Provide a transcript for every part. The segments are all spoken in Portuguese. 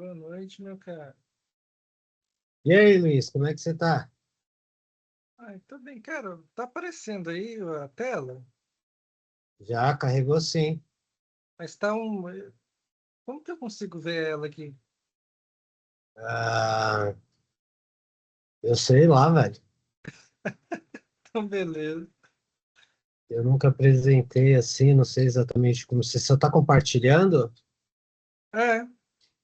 Boa noite, meu cara. E aí, Luiz, como é que você tá? Ai, tô bem, cara. Tá aparecendo aí a tela, Já carregou sim. mas tá um. Como que eu consigo ver ela aqui? Ah, eu sei lá, velho. Então, beleza. Eu nunca apresentei assim, não sei exatamente como. Você só tá compartilhando? É,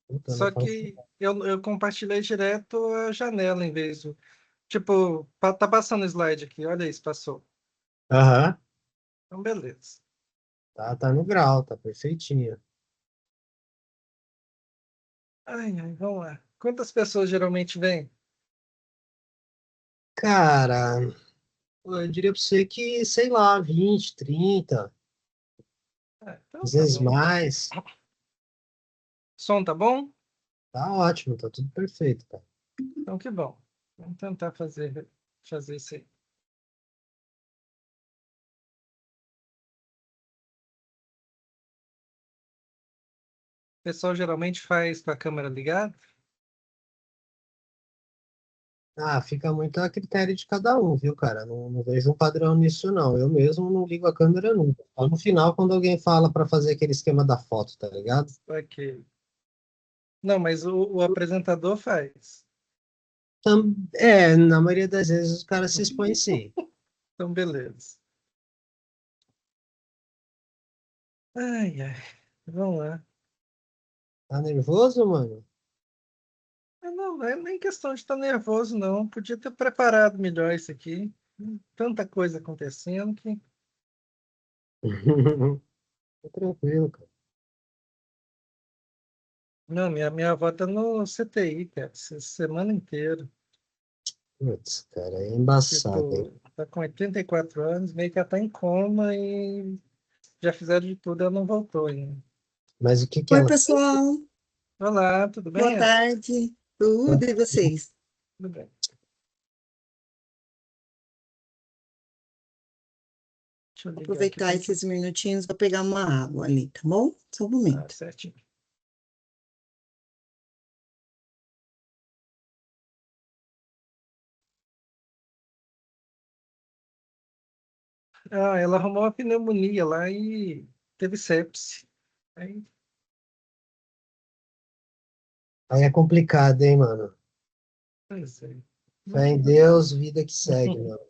Puta, eu não só faço. que eu compartilhei direto a janela em vez do. Tipo, tá passando o slide aqui. Olha isso, passou. Aham, Então, beleza. tá no grau, tá perfeitinho. Ai, ai, vamos lá. Quantas pessoas geralmente vêm? Cara, eu diria pra você que, sei lá, 20, 30, Ah, então às tá vezes bom. mais. Som tá bom? Tá ótimo, tá tudo perfeito, cara. Então, que bom. Vamos tentar fazer isso aí. O pessoal geralmente faz com a câmera ligada? Ah, fica muito a critério de cada um, viu, cara? Não vejo um padrão nisso, não. Eu mesmo não ligo a câmera nunca. Só no final, quando alguém fala pra fazer aquele esquema da foto, tá ligado? Ok. Não, mas o apresentador faz. Na maioria das vezes os caras se expõem sim. Então, beleza. Ai, ai. Vamos lá. Tá nervoso, mano? Não é nem questão de estar nervoso, não. Podia ter preparado melhor isso aqui. Tanta coisa acontecendo que. Tá tranquilo, cara. Não, minha avó tá no CTI, cara, essa semana inteira. Putz, cara, é embaçado, hein? Tipo, tá com 84 anos, meio que ela tá em coma e já fizeram de tudo, ela não voltou ainda. Mas o que que Oi, ela tem? pessoal. Olá, tudo Boa bem, Ed? tarde. Tudo e vocês? Tudo bem. Deixa eu Vou ligar aqui aproveitar para. esses minutinhos para pegar uma água ali, tá bom? Só um Ah, momento. certinho. Ah, ela arrumou uma pneumonia lá e teve sepse. Aí, Aí é complicado, hein, mano? pois é. Fé em Mas- Deus, vida que segue, mano.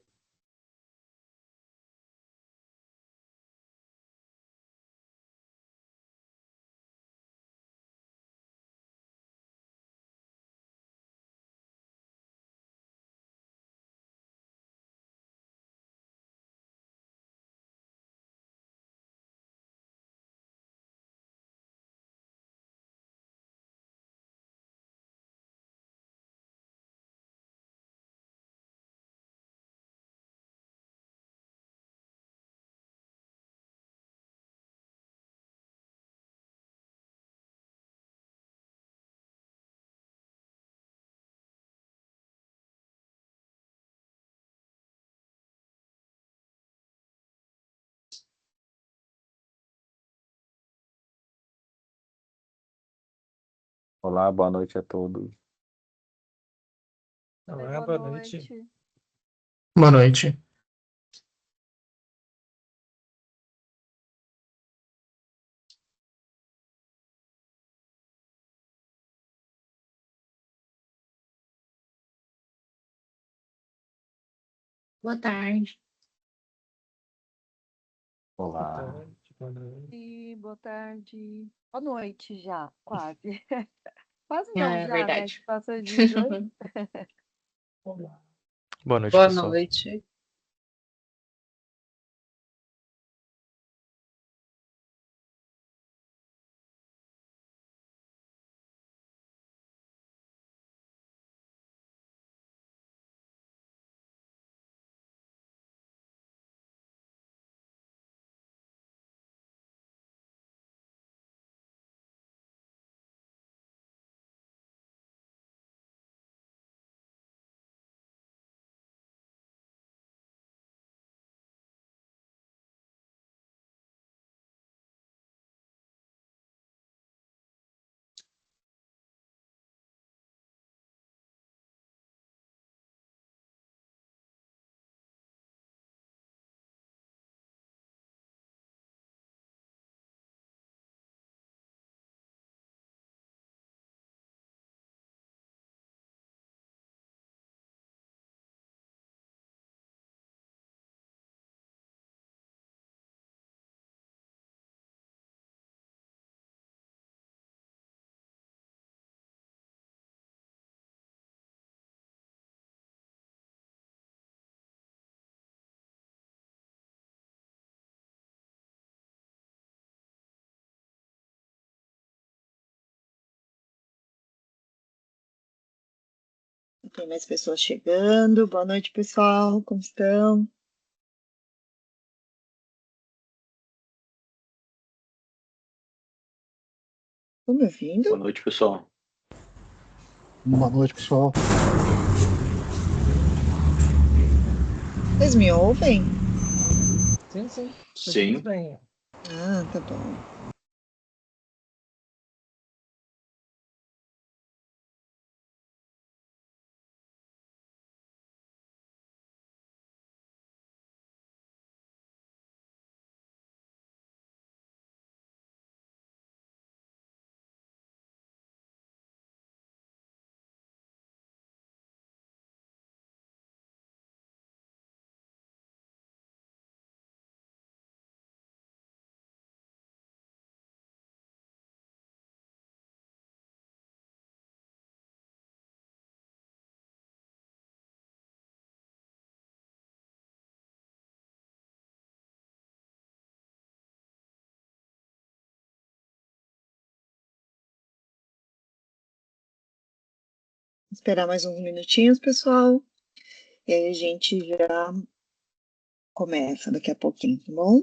Olá, boa noite a todos. Oi, Olá, boa boa noite. noite. Boa noite. Boa tarde. Boa Olá. tarde, boa noite. E boa tarde. Boa noite já, quase. Quase Ah, não, é já, né? verdade. Passou de 18. Boa noite, Boa pessoal. noite. Tem mais pessoas chegando. Boa noite, pessoal. Como estão? Estão me ouvindo? Boa noite, pessoal. Boa noite, pessoal. Vocês me ouvem? Sim, sim. Sim. Tudo bem. Ah, tá bom. Esperar mais uns minutinhos, pessoal. E aí a gente já começa daqui a pouquinho, tá bom?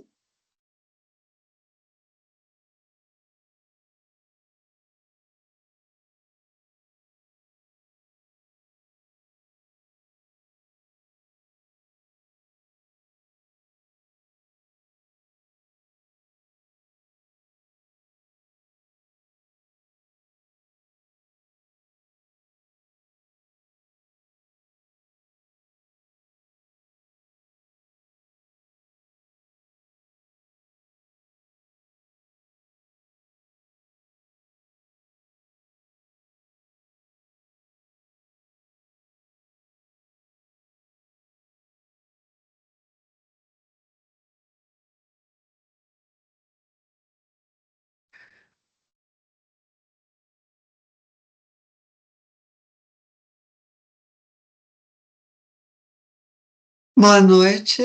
Boa noite.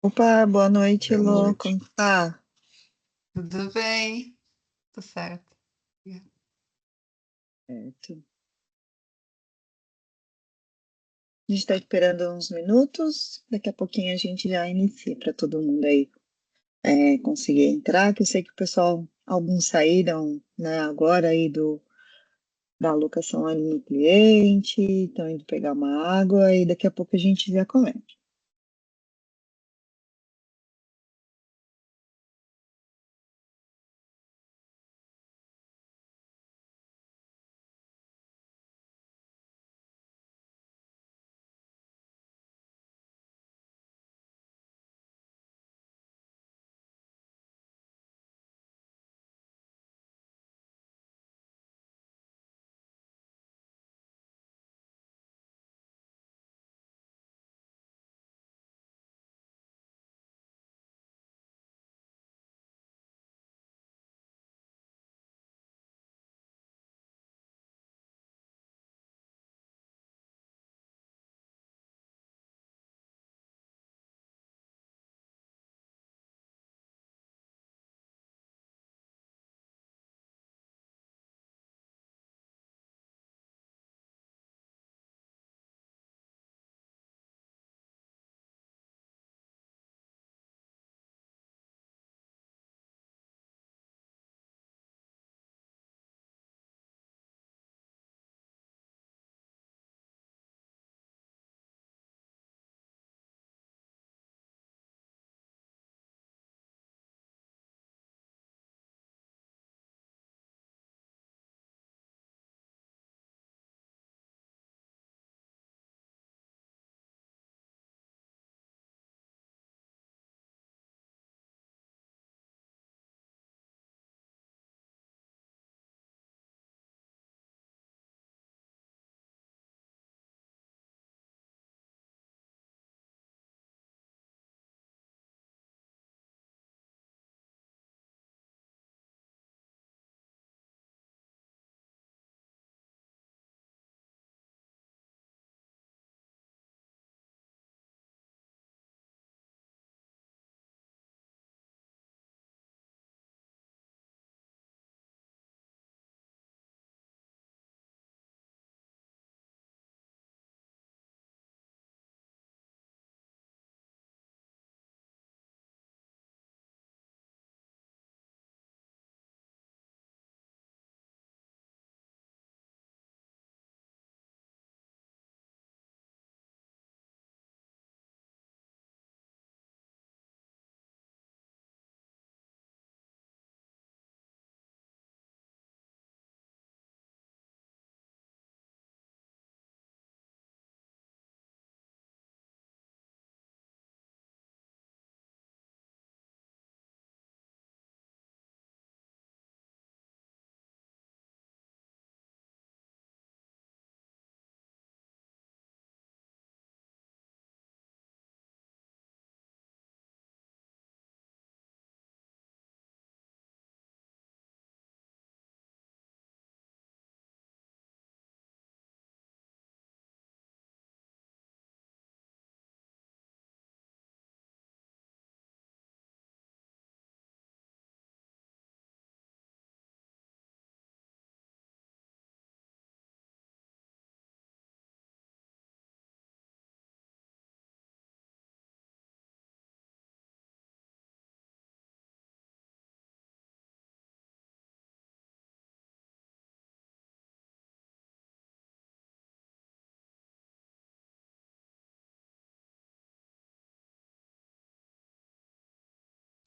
Opa, boa noite, Boa Elô. noite. Como tá? Tudo bem? Tudo certo. Certo. A gente está esperando uns minutos. Daqui a pouquinho a gente já inicia para todo mundo aí conseguir entrar. Que eu sei que o pessoal, alguns saíram, né, agora aí da alocação ali no cliente, estão indo pegar uma água e daqui a pouco a gente já começa.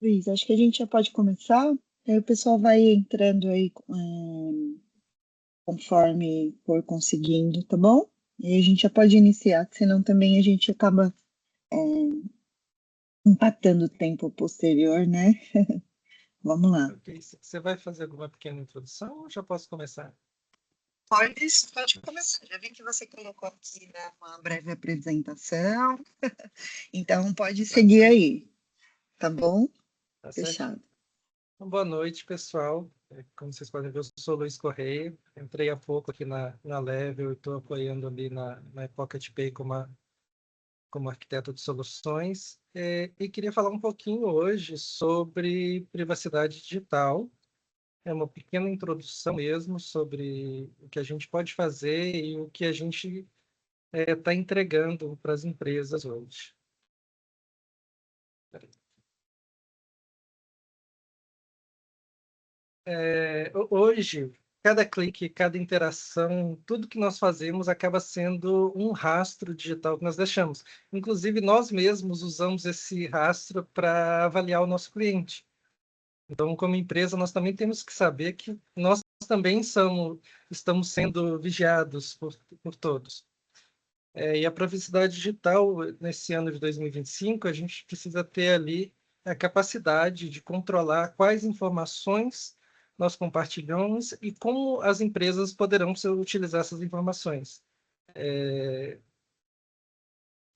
Luiz, acho que a gente já pode começar. Aí o pessoal vai entrando aí conforme for conseguindo, tá bom? E a gente já pode iniciar, senão também a gente acaba empatando o tempo posterior, né? Vamos lá. Ok, você vai fazer alguma pequena introdução ou já posso começar? Pode começar. Já vi que você colocou aqui, né, uma breve apresentação. Então pode seguir aí, tá bom? Tá certo? Fechado. Então, boa noite, pessoal. Como vocês podem ver, eu sou Luiz Correia. Entrei há pouco aqui na Level e estou apoiando ali na Pocket Pay como arquiteto de soluções. E queria falar um pouquinho hoje sobre privacidade digital. É uma pequena introdução mesmo sobre o que a gente pode fazer e o que a gente está entregando para as empresas hoje. Hoje, cada clique, cada interação, tudo que nós fazemos acaba sendo um rastro digital que nós deixamos. Inclusive, nós mesmos usamos esse rastro para avaliar o nosso cliente. Então, como empresa, nós também temos que saber que nós também estamos sendo vigiados por todos. E a privacidade digital, nesse ano de 2025, a gente precisa ter ali a capacidade de controlar quais informações nós compartilhamos e como as empresas poderão utilizar essas informações.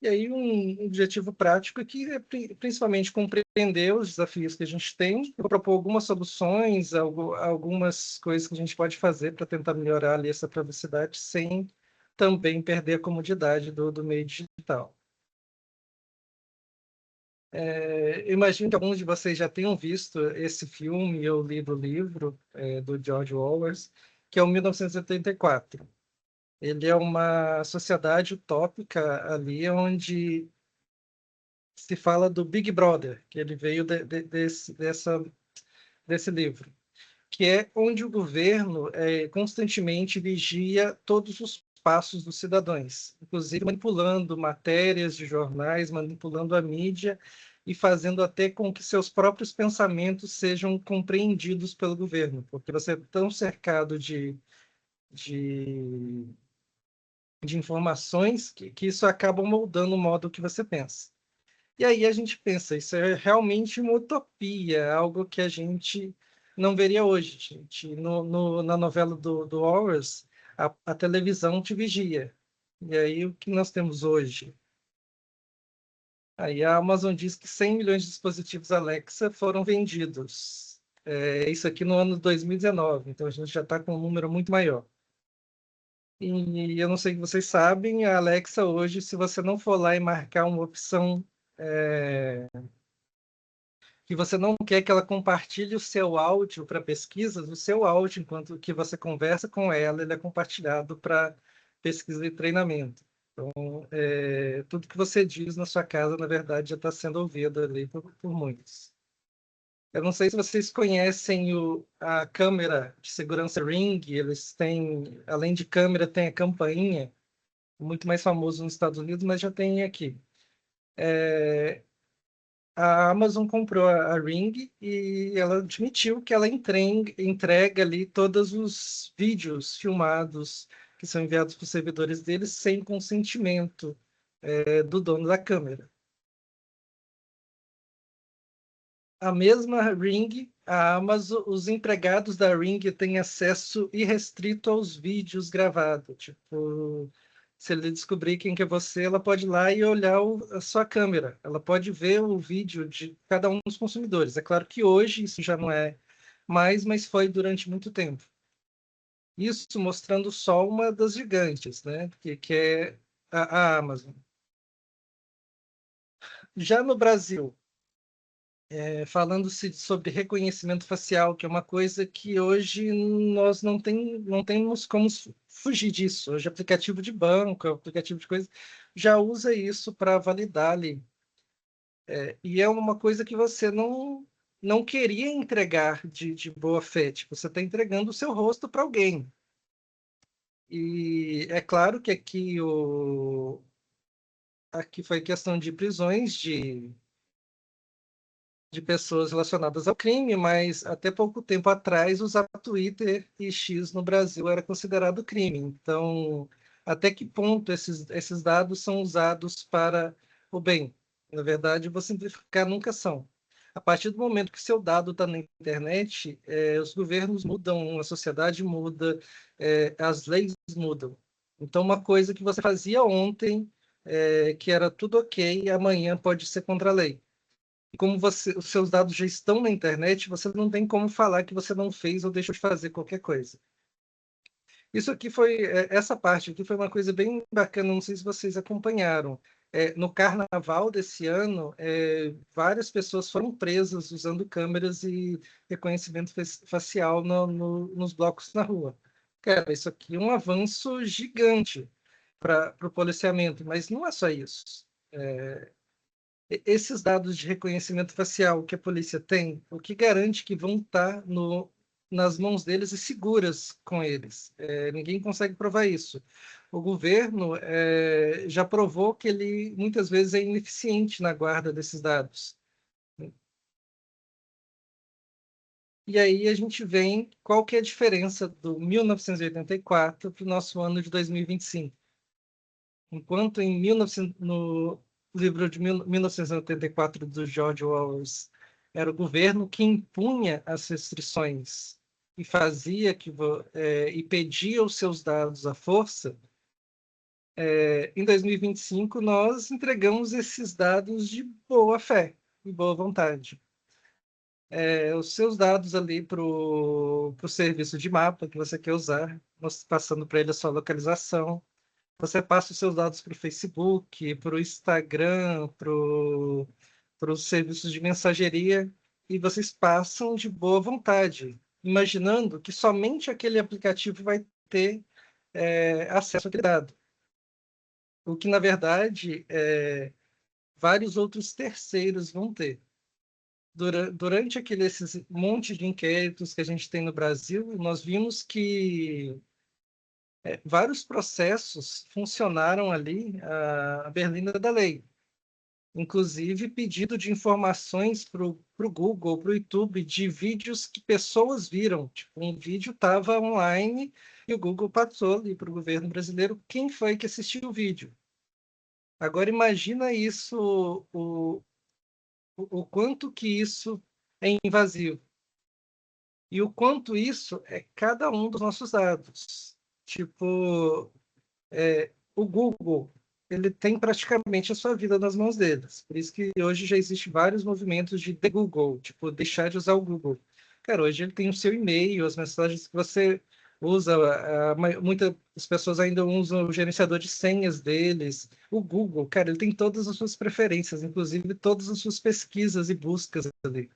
E aí, um objetivo prático aqui é principalmente compreender os desafios que a gente tem, propor algumas soluções, algumas coisas que a gente pode fazer para tentar melhorar ali essa privacidade sem também perder a comodidade do meio digital. Eu imagino que alguns de vocês já tenham visto esse filme ou lido o livro do George Orwell, que é o 1984. Ele é uma sociedade utópica ali onde se fala do Big Brother, que ele veio desse livro, que é onde o governo constantemente vigia todos os passos dos cidadãos, inclusive manipulando matérias de jornais, manipulando a mídia e fazendo até com que seus próprios pensamentos sejam compreendidos pelo governo, porque você é tão cercado de, de informações que isso acaba moldando o modo que você pensa. E aí a gente pensa, isso é realmente uma utopia, algo que a gente não veria hoje, gente. Na novela do Orwell, a televisão te vigia. E aí o que nós temos hoje? Aí a Amazon diz que 100 milhões de dispositivos Alexa foram vendidos. Isso aqui no ano 2019, então a gente já está com um número muito maior. E eu não sei se vocês sabem, a Alexa hoje, se você não for lá e marcar uma opção que você não quer que ela compartilhe o seu áudio para pesquisas, o seu áudio, enquanto que você conversa com ela, ele é compartilhado para pesquisa e treinamento. Então, tudo que você diz na sua casa, na verdade, já está sendo ouvido ali por muitos. Eu não sei se vocês conhecem a câmera de segurança Ring, eles têm, além de câmera, tem a campainha, muito mais famoso nos Estados Unidos, mas já tem aqui. A Amazon comprou a Ring e ela admitiu que ela entrega ali todos os vídeos filmados que são enviados para os servidores deles sem consentimento do dono da câmera. A mesma Ring, a Amazon, os empregados da Ring têm acesso irrestrito aos vídeos gravados. Tipo, se ele descobrir quem que é você, ela pode ir lá e olhar a sua câmera. Ela pode ver o vídeo de cada um dos consumidores. É claro que hoje isso já não é mais, mas foi durante muito tempo. Isso mostrando só uma das gigantes, né? Que é a Amazon. Já no Brasil, falando-se sobre reconhecimento facial, que é uma coisa que hoje nós não temos como fugir disso. Hoje, aplicativo de banco, aplicativo de coisa, já usa isso para validar ali. E é uma coisa que você não queria entregar de boa fé. Tipo, você está entregando o seu rosto para alguém. E é claro que aqui foi questão de prisões de pessoas relacionadas ao crime, mas até pouco tempo atrás usar Twitter e X no Brasil era considerado crime. Então, até que ponto esses dados são usados para o bem? Na verdade, vou simplificar, nunca são. A partir do momento que seu dado está na internet, os governos mudam, a sociedade muda, as leis mudam. Então, uma coisa que você fazia ontem, que era tudo ok, amanhã pode ser contra a lei. E como os seus dados já estão na internet, você não tem como falar que você não fez ou deixou de fazer qualquer coisa. Isso aqui essa parte aqui foi uma coisa bem bacana, não sei se vocês acompanharam. No carnaval desse ano, várias pessoas foram presas usando câmeras e reconhecimento facial nos blocos na rua. Cara, isso aqui é um avanço gigante para o policiamento, mas não é só isso. Esses dados de reconhecimento facial que a polícia tem, o que garante que vão estar nas mãos deles e seguras com eles? Ninguém consegue provar isso. O governo já provou que ele muitas vezes é ineficiente na guarda desses dados. E aí a gente vê qual que é a diferença do 1984 para o nosso ano de 2025. Enquanto no livro de 1984 do George Orwell era o governo que impunha as restrições e e pedia os seus dados à força, em 2025 nós entregamos esses dados de boa fé e boa vontade. Os seus dados ali para o serviço de mapa que você quer usar, passando para ele a sua localização. Você passa os seus dados para o Facebook, para o Instagram, para os serviços de mensageria, e vocês passam de boa vontade, imaginando que somente aquele aplicativo vai ter acesso àquele dado. O que, na verdade, vários outros terceiros vão ter. Durante esse monte de inquéritos que a gente tem no Brasil, nós vimos que vários processos funcionaram ali, a berlina da lei. Inclusive, pedido de informações para o Google, para o YouTube, de vídeos que pessoas viram. Tipo, um vídeo estava online e o Google passou ali para o governo brasileiro quem foi que assistiu o vídeo. Agora, imagina isso, o quanto que isso é invasivo. E o quanto isso é cada um dos nossos dados. Tipo, o Google, ele tem praticamente a sua vida nas mãos deles. Por isso que hoje já existem vários movimentos de the Google, tipo, deixar de usar o Google. Cara, hoje ele tem o seu e-mail, as mensagens que você usa, muitas pessoas ainda usam o gerenciador de senhas deles. O Google, cara, ele tem todas as suas preferências, inclusive todas as suas pesquisas e buscas ali.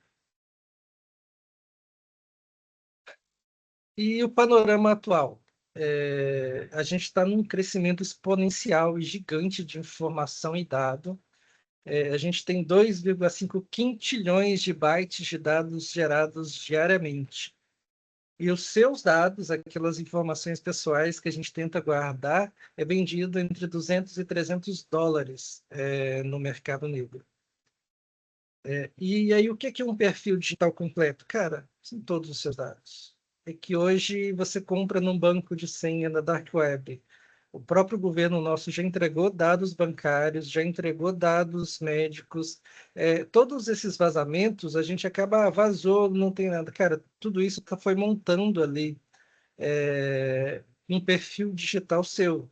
E o panorama atual? A gente está num crescimento exponencial e gigante de informação e dado. A gente tem 2,5 quintilhões de bytes de dados gerados diariamente. E os seus dados, aquelas informações pessoais que a gente tenta guardar, é vendido entre 200 e 300 dólares no mercado negro. E aí, o que é um perfil digital completo? Cara, são todos os seus dados. É que hoje você compra num banco de senha na Dark Web. O próprio governo nosso já entregou dados bancários, já entregou dados médicos. Todos esses vazamentos, a gente vazou, não tem nada. Cara, tudo isso foi montando ali um perfil digital seu.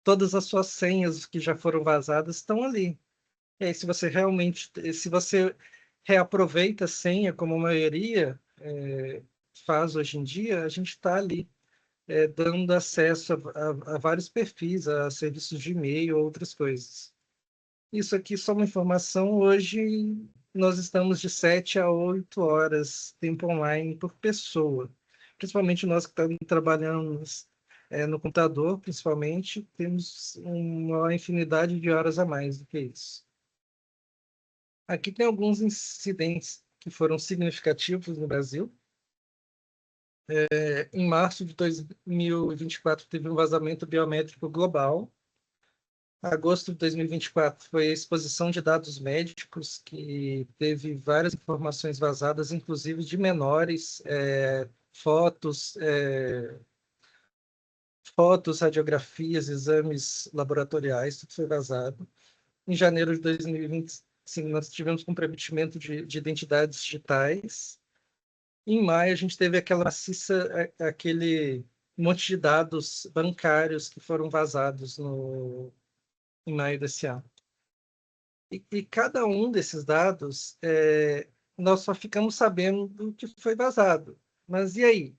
Todas as suas senhas que já foram vazadas estão ali. E aí, se você reaproveita a senha, como a maioria faz hoje em dia, a gente está ali dando acesso a vários perfis, a serviços de e-mail, outras coisas. Isso aqui é só uma informação. Hoje nós estamos de 7 a 8 horas tempo online por pessoa. Principalmente nós que estamos trabalhando no computador, principalmente, temos uma infinidade de horas a mais do que isso. Aqui tem alguns incidentes que foram significativos no Brasil. Em março de 2024, teve um vazamento biométrico global. agosto de 2024 foi a exposição de dados médicos, que teve várias informações vazadas, inclusive de menores, fotos, radiografias, exames laboratoriais, tudo foi vazado. Em janeiro de 2025, nós tivemos comprometimento de identidades digitais. Em maio, a gente teve aquela maciça, aquele monte de dados bancários que foram vazados em maio desse ano. E cada um desses dados, nós só ficamos sabendo do que foi vazado. Mas e aí?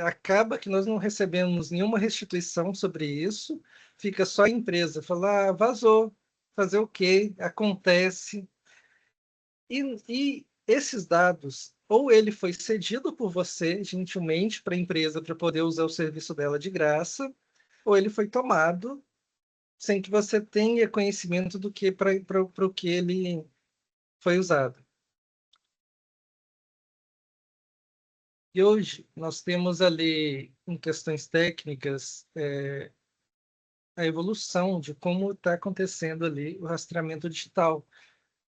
Acaba que nós não recebemos nenhuma restituição sobre isso, fica só a empresa falar, vazou, fazer o quê? Acontece. E esses dados, ou ele foi cedido por você, gentilmente, para a empresa para poder usar o serviço dela de graça, ou ele foi tomado sem que você tenha conhecimento do que para o que ele foi usado. E hoje nós temos ali, em questões técnicas, a evolução de como está acontecendo ali o rastreamento digital.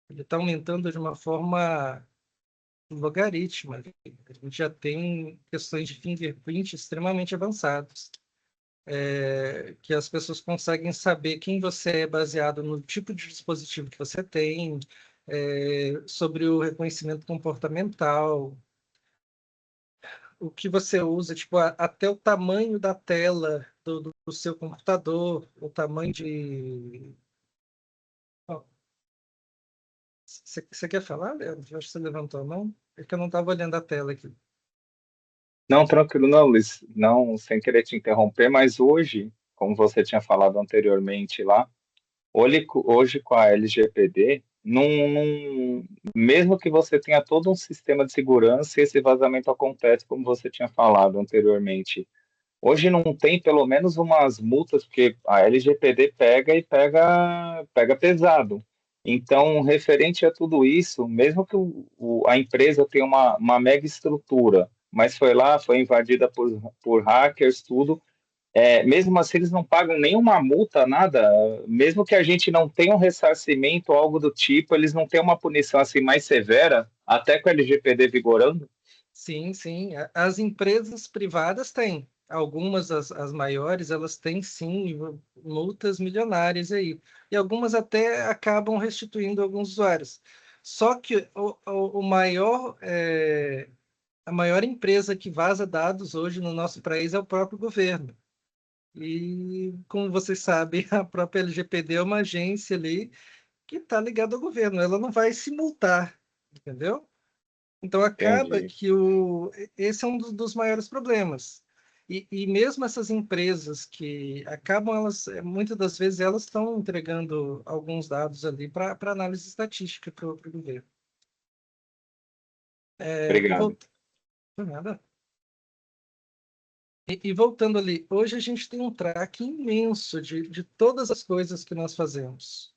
Ele está aumentando de uma forma logarítmica. A gente já tem questões de fingerprint extremamente avançadas, que as pessoas conseguem saber quem você é baseado no tipo de dispositivo que você tem, sobre o reconhecimento comportamental, o que você usa, tipo, até o tamanho da tela do seu computador, o tamanho de... Você quer falar, Leandro? Eu acho que você levantou a mão. É que eu não estava olhando a tela aqui. Não, tranquilo, não, Luiz, não, sem querer te interromper, mas hoje, como você tinha falado anteriormente lá, hoje com a LGPD, mesmo que você tenha todo um sistema de segurança, esse vazamento acontece, como você tinha falado anteriormente. Hoje não tem pelo menos umas multas, porque a LGPD pega pesado. Então, referente a tudo isso, mesmo que a empresa tenha uma mega estrutura, mas foi lá, foi invadida por hackers, tudo, mesmo assim eles não pagam nenhuma multa, nada, mesmo que a gente não tenha um ressarcimento ou algo do tipo, eles não têm uma punição assim mais severa, até com a LGPD vigorando. Sim, sim. As empresas privadas têm. Algumas, as maiores, elas têm sim multas milionárias aí. E algumas até acabam restituindo alguns usuários. Só que a maior empresa que vaza dados hoje no nosso país é o próprio governo. E, como vocês sabem, a própria LGPD é uma agência ali que está ligada ao governo. Ela não vai se multar, entendeu? Então, acaba Entendi. que esse é um dos maiores problemas. E mesmo essas empresas que acabam, muitas das vezes, elas estão entregando alguns dados ali para análise estatística para o governo. E Obrigado. voltando, nada. E voltando ali, hoje a gente tem um track imenso de todas as coisas que nós fazemos.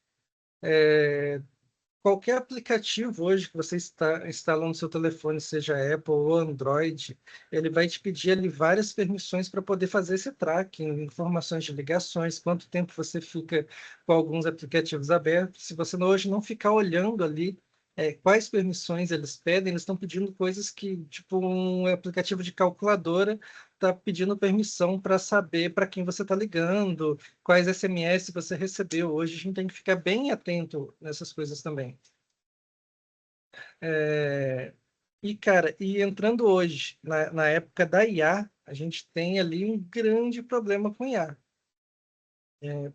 Qualquer aplicativo hoje que você instala no seu telefone, seja Apple ou Android, ele vai te pedir ali várias permissões para poder fazer esse tracking, informações de ligações, quanto tempo você fica com alguns aplicativos abertos. Se você hoje não ficar olhando ali, quais permissões eles pedem, eles estão pedindo coisas que, tipo, um aplicativo de calculadora está pedindo permissão para saber para quem você está ligando, quais SMS você recebeu. Hoje a gente tem que ficar bem atento nessas coisas também. Cara, e entrando hoje, na época da IA, a gente tem ali um grande problema com IA.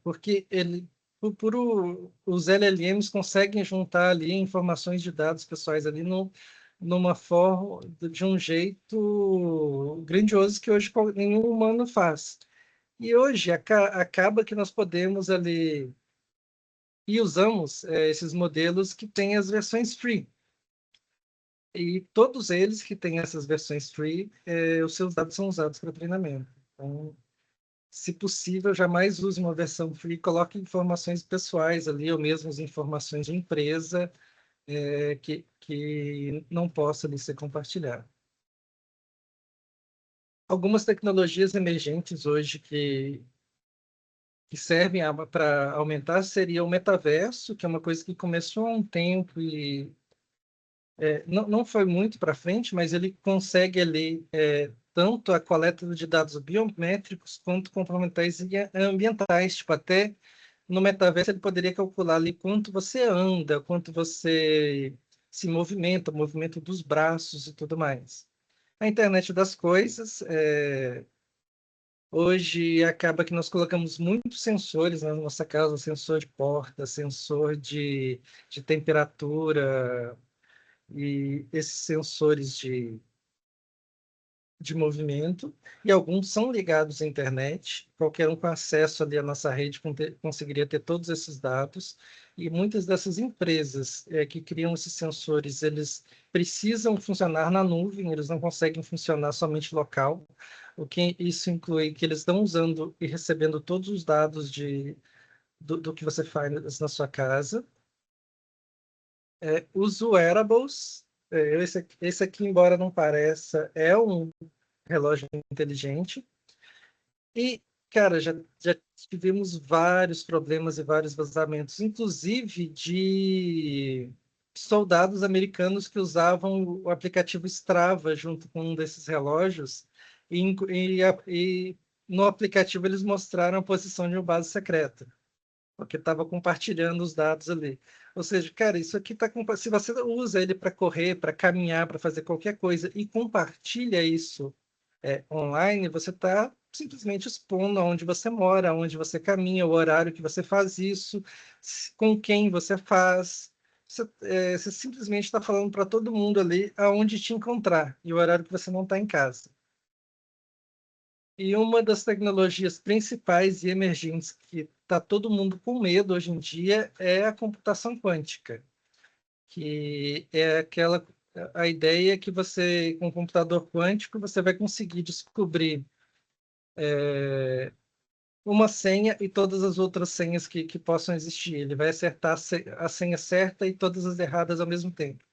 Porque os LLMs conseguem juntar ali informações de dados pessoais ali numa forma, de um jeito grandioso que hoje nenhum humano faz. E hoje acaba que nós podemos ali e usamos esses modelos que têm as versões free. E todos eles que têm essas versões free, os seus dados são usados para treinamento. Então, se possível, jamais use uma versão free, coloque informações pessoais ali, ou mesmo as informações de empresa, que não possa ali ser compartilhada. Algumas tecnologias emergentes hoje que que servem para aumentar seria o metaverso, que é uma coisa que começou há um tempo e não foi muito para frente, mas ele consegue ali tanto a coleta de dados biométricos quanto comportamentais e ambientais. Tipo, até no metaverso ele poderia calcular ali quanto você anda, quanto você se movimenta, o movimento dos braços e tudo mais. A internet das coisas, hoje acaba que nós colocamos muitos sensores na nossa casa, sensor de porta, sensor de temperatura, e esses sensores de movimento, e alguns são ligados à internet. Qualquer um com acesso ali à nossa rede conseguiria ter todos esses dados, e muitas dessas empresas que criam esses sensores, eles precisam funcionar na nuvem, eles não conseguem funcionar somente local, o que isso inclui que eles estão usando e recebendo todos os dados do que você faz na sua casa. Os wearables, esse aqui, embora não pareça, é um relógio inteligente. E, cara, já tivemos vários problemas e vários vazamentos, inclusive de soldados americanos que usavam o aplicativo Strava junto com um desses relógios, e no aplicativo eles mostraram a posição de uma base secreta, porque estava compartilhando os dados ali. Ou seja, cara, isso aqui está... Se você usa ele para correr, para caminhar, para fazer qualquer coisa e compartilha isso online, você está simplesmente expondo aonde você mora, aonde você caminha, o horário que você faz isso, com quem você faz. Você simplesmente está falando para todo mundo ali aonde te encontrar e o horário que você não está em casa. E uma das tecnologias principais e emergentes que está todo mundo com medo hoje em dia é a computação quântica, que é a ideia que você, com um computador quântico, você vai conseguir descobrir uma senha e todas as outras senhas que possam existir. Ele vai acertar a senha certa e todas as erradas ao mesmo tempo.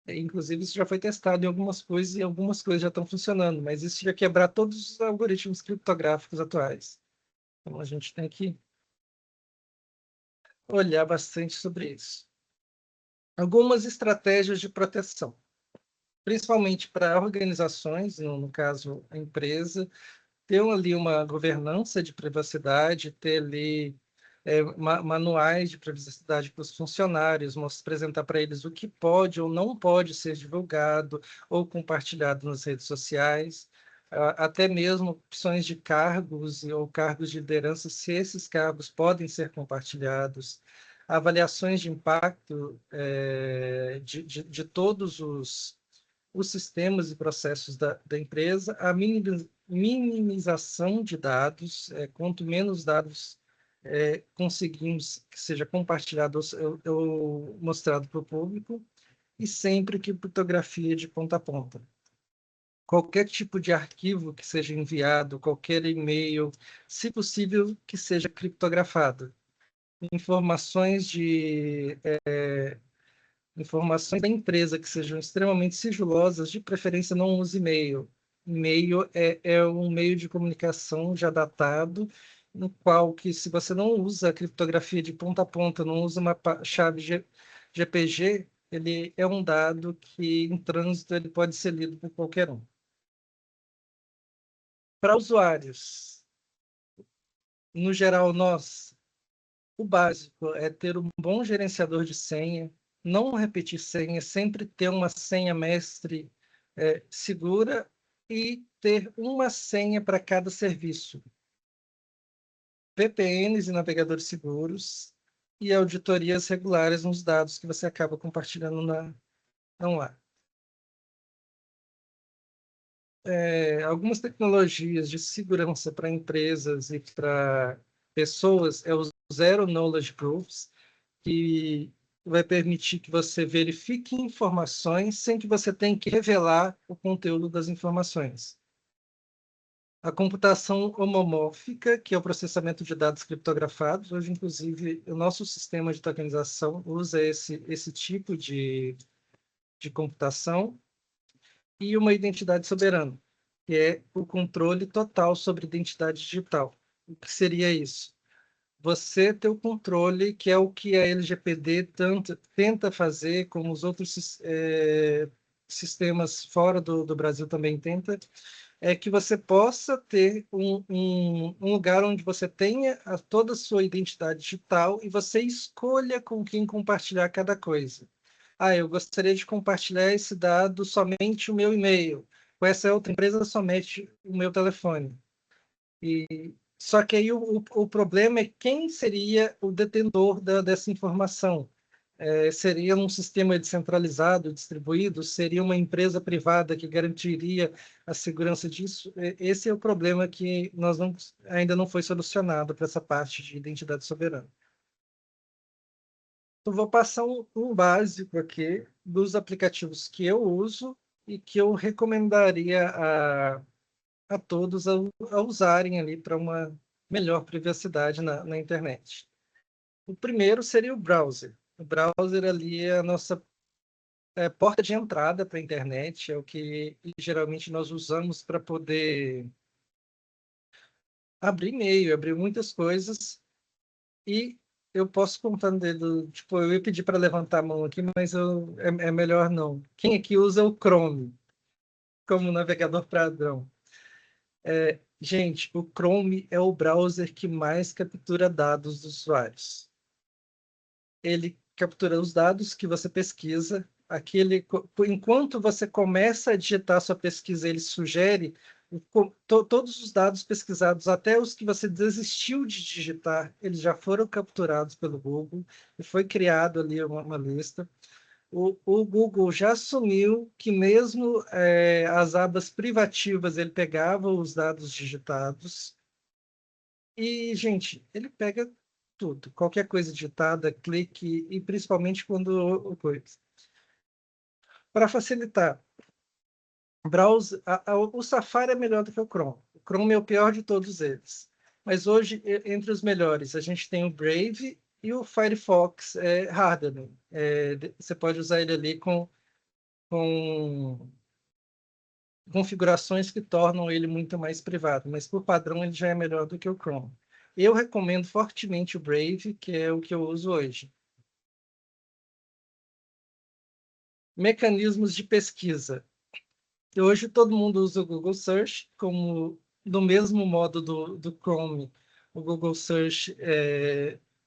Inclusive, isso já foi testado em algumas coisas e algumas coisas já estão funcionando, mas isso ia quebrar todos os algoritmos criptográficos atuais. Então, a gente tem que olhar bastante sobre isso. Algumas estratégias de proteção, principalmente para organizações, no caso, a empresa, ter ali uma governança de privacidade, ter ali manuais de privacidade para os funcionários, apresentar para eles o que pode ou não pode ser divulgado ou compartilhado nas redes sociais, até mesmo opções de cargos ou cargos de liderança, se esses cargos podem ser compartilhados, avaliações de impacto de todos os sistemas e processos da empresa, a minimização de dados, quanto menos dados conseguimos que seja compartilhado ou mostrado para o público, e sempre criptografia de ponta a ponta. Qualquer tipo de arquivo que seja enviado, qualquer e-mail, se possível, que seja criptografado. Informações da empresa que sejam extremamente sigilosas, de preferência não use e-mail. E-mail é um meio de comunicação já datado, no qual que se você não usa a criptografia de ponta a ponta, não usa uma chave GPG, ele é um dado que em trânsito ele pode ser lido por qualquer um. Para usuários, no geral, o básico é ter um bom gerenciador de senha, não repetir senha, sempre ter uma senha mestre segura e ter uma senha para cada serviço. VPNs e navegadores seguros e auditorias regulares nos dados que você acaba compartilhando online. Algumas tecnologias de segurança para empresas e para pessoas é o Zero Knowledge Proofs, que vai permitir que você verifique informações sem que você tenha que revelar o conteúdo das informações. A computação homomórfica, que é o processamento de dados criptografados. Hoje, inclusive, o nosso sistema de tokenização usa esse tipo de computação. E uma identidade soberana, que é o controle total sobre identidade digital. O que seria isso? você ter o controle, que é o que a LGPD tenta fazer, como os outros sistemas fora do Brasil também tenta, é que você possa ter um lugar onde você tenha toda a sua identidade digital e você escolha com quem compartilhar cada coisa. Ah, eu gostaria de compartilhar esse dado somente o meu e-mail. Com essa outra empresa, somente o meu telefone. Só que aí o problema é quem seria o detentor dessa informação. Seria um sistema descentralizado, distribuído? Seria uma empresa privada que garantiria a segurança disso? Esse é o problema que ainda não foi solucionado para essa parte de identidade soberana. Eu vou passar um básico aqui dos aplicativos que eu uso e que eu recomendaria a todos a usarem ali para uma melhor privacidade na internet. O primeiro seria o browser. O browser ali é a nossa porta de entrada para a internet, é o que geralmente nós usamos para poder abrir e-mail, abrir muitas coisas, e eu posso contar no dedo, tipo, eu ia pedir para levantar a mão aqui, mas é melhor não. Quem aqui usa o Chrome como navegador padrão? Gente, o Chrome é o browser que mais captura dados dos usuários. Ele captura os dados que você pesquisa. Enquanto você começa a digitar sua pesquisa, ele sugere todos os dados pesquisados, até os que você desistiu de digitar, eles já foram capturados pelo Google e foi criado ali uma lista. O Google já assumiu que mesmo as abas privativas ele pegava os dados digitados. E, gente, ele pega tudo, qualquer coisa digitada, clique, e principalmente quando o coisa. Para facilitar, o Safari é melhor do que o Chrome. O Chrome é o pior de todos eles. Mas hoje, entre os melhores, a gente tem o Brave e o Firefox Hardening. Você pode usar ele ali com configurações que tornam ele muito mais privado, mas por padrão ele já é melhor do que o Chrome. Eu recomendo fortemente o Brave, que é o que eu uso hoje. Mecanismos de pesquisa. Hoje todo mundo usa o Google Search, como do mesmo modo do Chrome. O Google Search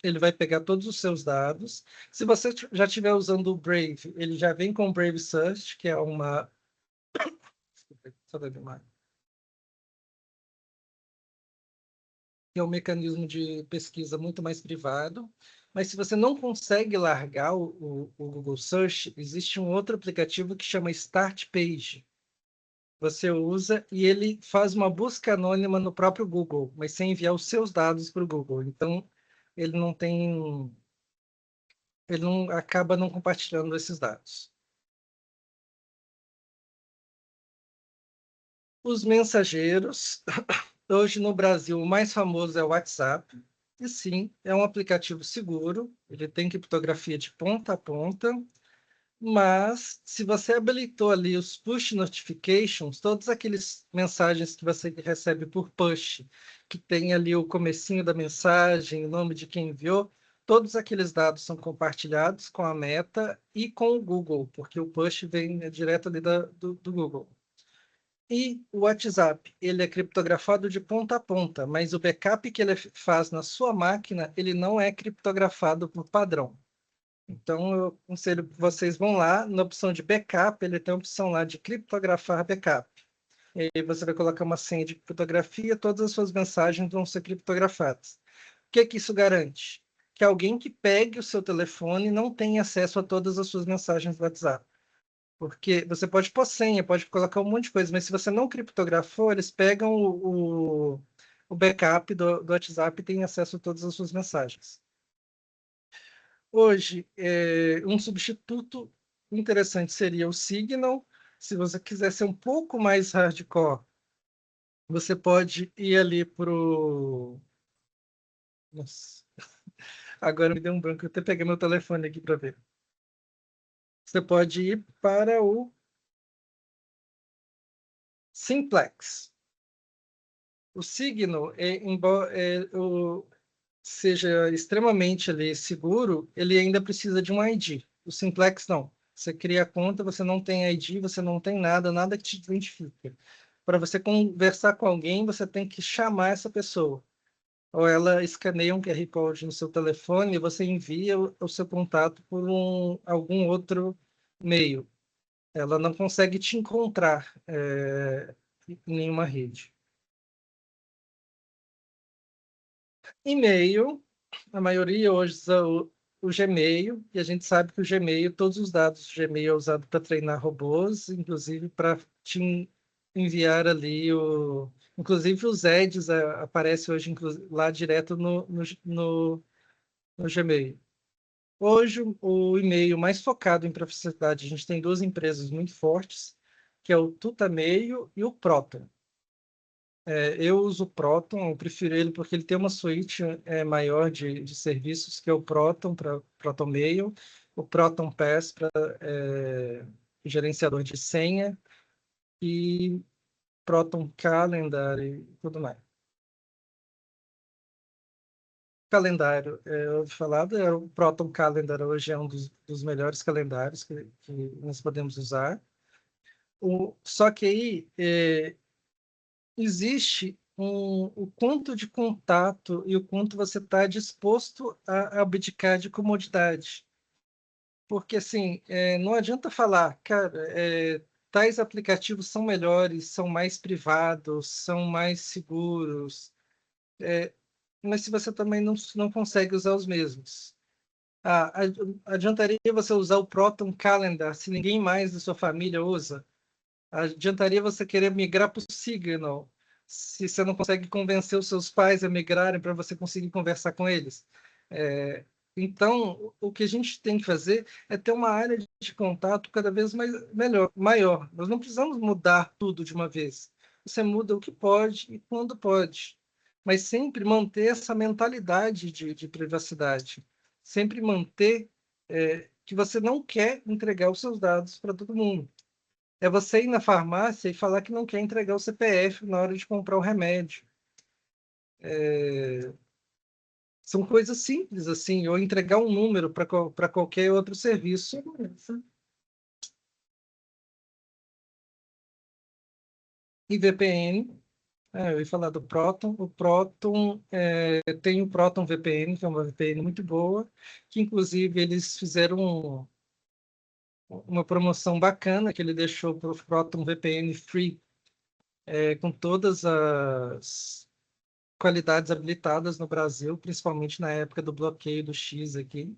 ele vai pegar todos os seus dados. Se você já estiver usando o Brave, ele já vem com o Brave Search, que é uma... Só beber mais. Que é um mecanismo de pesquisa muito mais privado. Mas se você não consegue largar o Google Search, existe um outro aplicativo que chama Start Page. Você usa e ele faz uma busca anônima no próprio Google, mas sem enviar os seus dados para o Google. Então, ele não acaba não compartilhando esses dados. Os mensageiros. Hoje no Brasil, o mais famoso é o WhatsApp. E sim, é um aplicativo seguro. Ele tem criptografia de ponta a ponta. Mas, se você habilitou ali os push notifications, todas aquelas mensagens que você recebe por push, que tem ali o comecinho da mensagem, o nome de quem enviou, todos aqueles dados são compartilhados com a Meta e com o Google, porque o push vem direto ali do Google. E o WhatsApp, ele é criptografado de ponta a ponta, mas o backup que ele faz na sua máquina, ele não é criptografado por padrão. Então, eu aconselho que vocês vão lá, na opção de backup, ele tem a opção lá de criptografar backup. E aí você vai colocar uma senha de criptografia, todas as suas mensagens vão ser criptografadas. O que isso garante? Que alguém que pegue o seu telefone não tenha acesso a todas as suas mensagens do WhatsApp. Porque você pode pôr senha, pode colocar um monte de coisa, mas se você não criptografou, eles pegam o backup do WhatsApp e têm acesso a todas as suas mensagens. Hoje, um substituto interessante seria o Signal. Se você quiser ser um pouco mais hardcore, você pode ir ali para o... Nossa, agora me deu um branco, eu até peguei meu telefone aqui para ver. Você pode ir para o Simplex. O Signal, seja extremamente ali seguro, ele ainda precisa de um ID. O Simplex não. Você cria a conta, você não tem ID, você não tem nada, nada que te identifica. Para você conversar com alguém, você tem que chamar essa pessoa. Ou ela escaneia um QR Code no seu telefone e você envia o seu contato por algum outro meio. Ela não consegue te encontrar em nenhuma rede. E-mail, a maioria hoje usa o Gmail, e a gente sabe que o Gmail, todos os dados do Gmail é usado para treinar robôs, inclusive para te enviar ali Inclusive os ads aparecem hoje lá direto no Gmail. Hoje, o e-mail mais focado em privacidade, a gente tem duas empresas muito fortes, que é o Tutamail e o Proton. Eu uso o Proton, eu prefiro ele porque ele tem uma suíte maior de serviços, que é o Proton para Proton Mail, o Proton Pass para gerenciador de senha e Proton Calendar e tudo mais. Calendário, eu ouvi falar, o Proton Calendar hoje é um dos melhores calendários que nós podemos usar. Só que aí existe o quanto de contato e o quanto você está disposto a abdicar de comodidade. Porque, assim, não adianta falar, cara, tais aplicativos são melhores, são mais privados, são mais seguros, mas se você também não consegue usar os mesmos. Adiantaria você usar o Proton Calendar se ninguém mais da sua família usa? Adiantaria você querer migrar para o Signal se você não consegue convencer os seus pais a migrarem para você conseguir conversar com eles? É, então, o que a gente tem que fazer é ter uma área de contato cada vez maior. Nós não precisamos mudar tudo de uma vez. Você muda o que pode e quando pode, mas sempre manter essa mentalidade de privacidade. Sempre manter que você não quer entregar os seus dados para todo mundo. É você ir na farmácia e falar que não quer entregar o CPF na hora de comprar o remédio. São coisas simples, assim, ou entregar um número para qualquer outro serviço. E VPN, eu ia falar do Proton. O Proton tem o Proton VPN, que é uma VPN muito boa, que inclusive eles fizeram uma promoção bacana que ele deixou para o Proton VPN Free, com todas as qualidades habilitadas no Brasil, principalmente na época do bloqueio do X aqui,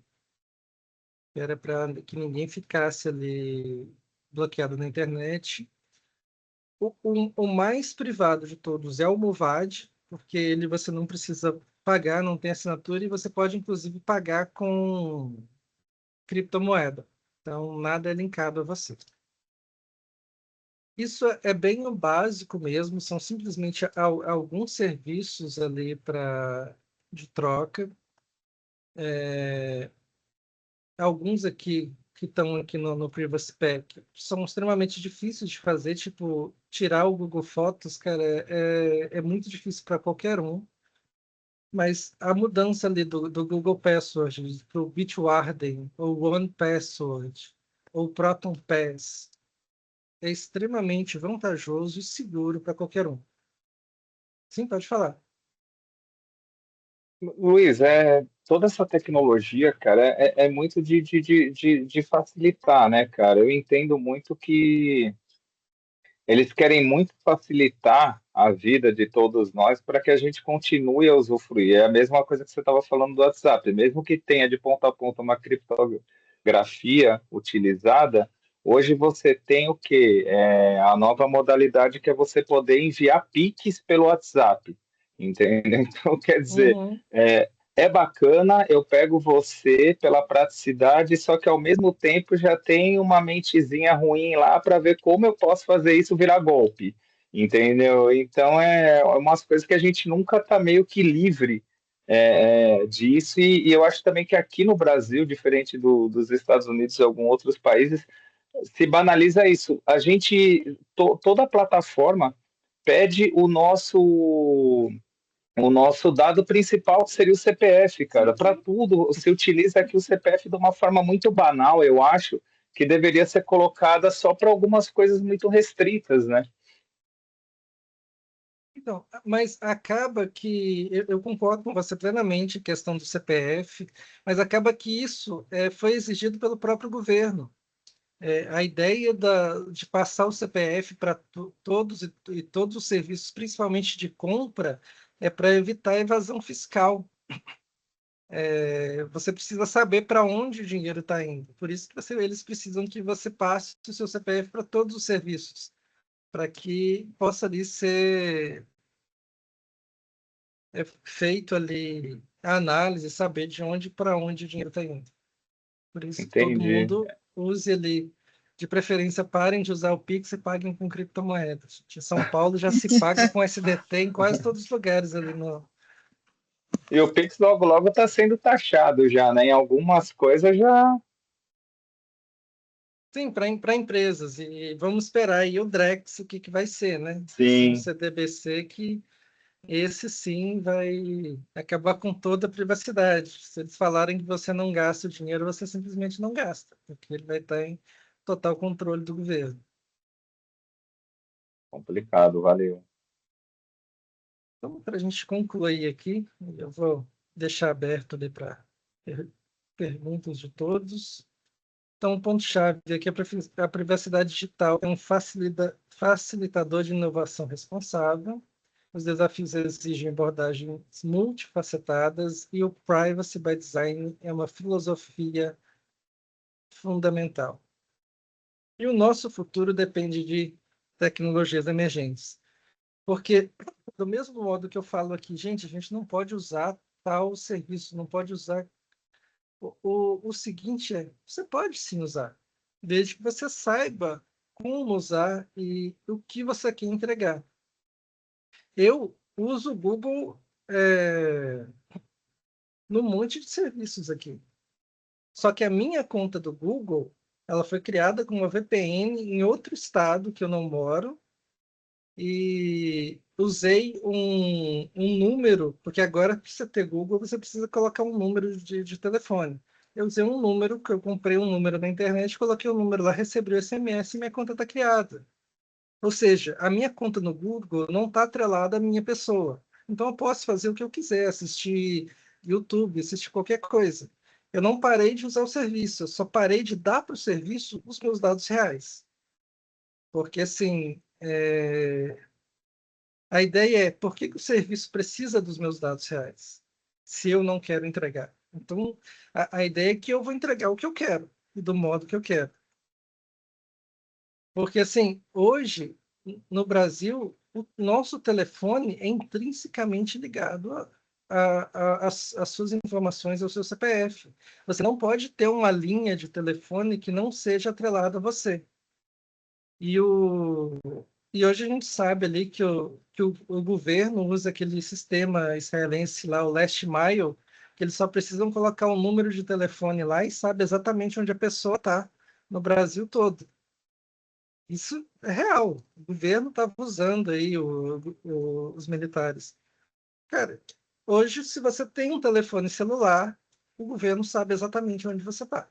que era para que ninguém ficasse ali bloqueado na internet. O mais privado de todos é o Muvad, porque ele você não precisa pagar, não tem assinatura, e você pode, inclusive, pagar com criptomoeda. Então, nada é linkado a você. Isso é bem o básico mesmo, são simplesmente alguns serviços ali de troca. Alguns aqui que estão aqui no Privacy Pack são extremamente difíceis de fazer, tipo, tirar o Google Fotos, cara, é muito difícil para qualquer um. Mas a mudança ali do Google Password para o Bitwarden, ou One Password, ou Proton Pass, é extremamente vantajoso e seguro para qualquer um. Sim, pode falar. Luiz, toda essa tecnologia, cara, é muito de facilitar, né, cara? Eu entendo muito que eles querem muito facilitar a vida de todos nós para que a gente continue a usufruir. É a mesma coisa que você estava falando do WhatsApp. Mesmo que tenha de ponta a ponta uma criptografia utilizada, hoje você tem o quê? A nova modalidade que é você poder enviar Pix pelo WhatsApp. Entendeu? Então, quer dizer, Uhum. é bacana, eu pego você pela praticidade, só que ao mesmo tempo já tem uma mentezinha ruim lá para ver como eu posso fazer isso virar golpe, entendeu? Então umas coisas que a gente nunca está meio que livre disso, e eu acho também que aqui no Brasil, diferente dos Estados Unidos e alguns outros países, se banaliza isso. A gente, toda a plataforma pede o nosso dado principal seria o CPF, cara. Para tudo, se utiliza aqui o CPF de uma forma muito banal, eu acho, que deveria ser colocada só para algumas coisas muito restritas, né? Então, mas acaba que eu concordo com você plenamente em questão do CPF, mas acaba que isso foi exigido pelo próprio governo. A ideia de passar o CPF para todos e todos os serviços, principalmente de compra, é para evitar a evasão fiscal. Você precisa saber para onde o dinheiro está indo. Por isso que eles precisam que você passe o seu CPF para todos os serviços, para que possa ali ser feito ali a análise, saber de onde para onde o dinheiro está indo. Por isso que todo Entendi. mundo use ali. De preferência, parem de usar o Pix e paguem com criptomoedas. Em São Paulo já se paga com SDT em quase todos os lugares ali no. E o Pix logo logo está sendo taxado já, né? Em algumas coisas já. Sim, para empresas. E vamos esperar aí o Drex, o que vai ser, né? O Sim, CDBC, que esse sim vai acabar com toda a privacidade. Se eles falarem que você não gasta o dinheiro, você simplesmente não gasta, porque ele vai estar em total controle do governo. complicado, valeu. Então, para a gente concluir aqui, eu vou deixar aberto ali para perguntas de todos. Então, o ponto-chave aqui é a privacidade digital é um facilitador de inovação responsável. Os desafios exigem abordagens multifacetadas e o Privacy by Design é uma filosofia fundamental. E o nosso futuro depende de tecnologias emergentes. Porque, do mesmo modo que eu falo aqui, gente, a gente não pode usar tal serviço, não pode usar. O seguinte você pode sim usar, desde que você saiba como usar e o que você quer entregar. Eu uso o Google num monte de serviços aqui. Só que a minha conta do Google, ela foi criada com uma VPN em outro estado que eu não moro, e usei um número, porque agora para você ter Google, você precisa colocar um número de telefone. Eu usei um número, que eu comprei um número na internet, coloquei o número lá, recebi o SMS e minha conta está criada. Ou seja, a minha conta no Google não está atrelada à minha pessoa. Então eu posso fazer o que eu quiser, assistir YouTube, assistir qualquer coisa. Eu não parei de usar o serviço, eu só parei de dar para o serviço os meus dados reais. Porque, assim, a ideia é por que o serviço precisa dos meus dados reais, se eu não quero entregar? Então, a ideia é que eu vou entregar o que eu quero e do modo que eu quero. Porque, assim, hoje, no Brasil, o nosso telefone é intrinsecamente ligado às suas informações, ao seu CPF. Você não pode ter uma linha de telefone que não seja atrelada a você. E hoje a gente sabe ali que o governo usa aquele sistema israelense lá, o Last Mile, que eles só precisam colocar um número de telefone lá e sabe exatamente onde a pessoa está no Brasil todo. Isso é real. O governo estava usando aí os militares. Cara, hoje, se você tem um telefone celular, o governo sabe exatamente onde você está.